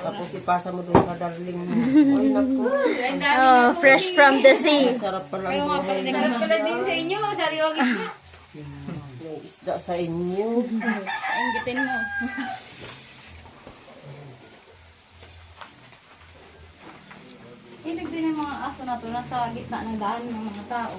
Tapos ipasa mo dun sa darling mo. Ay, naku. Oh, fresh from the sea. Sarap pala Ayaw nga pala, ang buhay na. naglag pala din sa inyo. Sariwagis na. May isda sa inyo. Inggitin mo. Hilig din yung mga aso na to nasa gitna ng daan ng mga tao.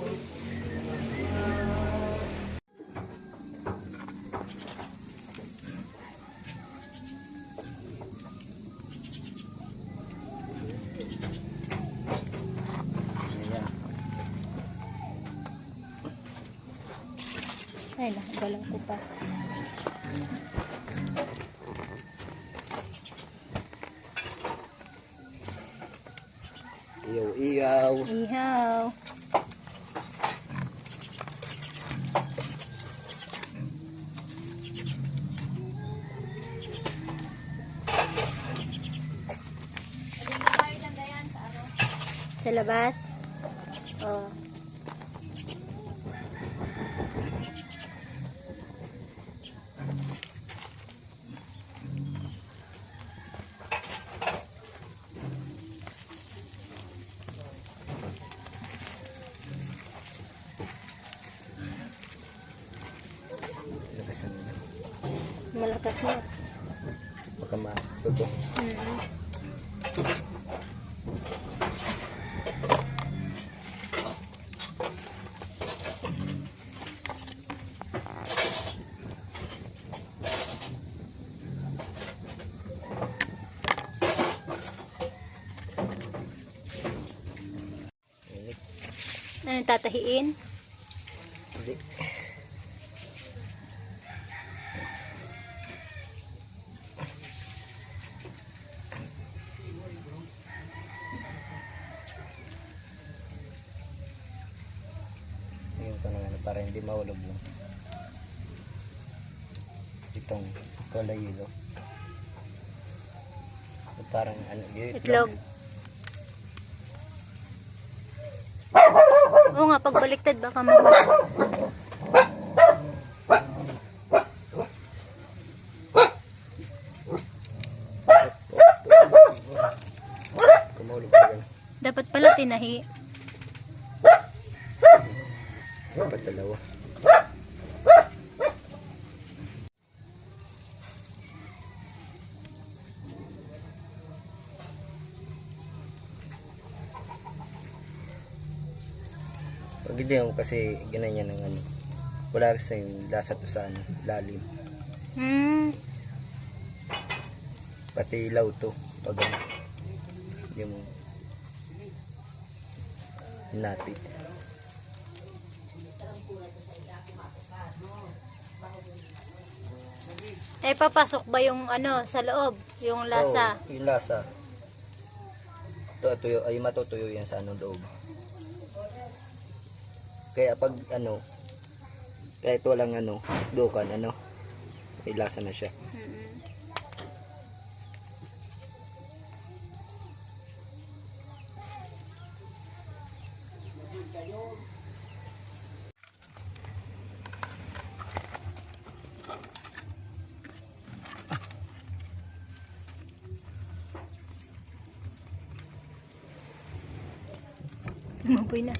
Ay, nakagalaw ko pa. Iyaw-iyaw. Ihaw. Sa labas? Oh. Lakasan mo na. Malakas na. Baka matuto. Ano, tatahiin? Hindi. Yung ano, para hindi mahulog lang. Itong kalayilo. Parang ano, Itlog. Oo nga, pag baliktad baka mahulog. Kumahulog pa ganun. Dapat pala tinahi. Dapat dalawa. Pag hindi mo kasi ganyan ng ano. Wala kasi yung lasa to sa ano, lalim. Pati ilaw to. Pag ano, hindi mo hinati. Eh, papasok ba yung ano, sa loob? Yung lasa? Oo, yung lasa. Tuyo, ay matutuyo yan sa anong loob. Kaya pag ano, kahit walang ano, dukan, ano, may lasa na siya. Maboy na.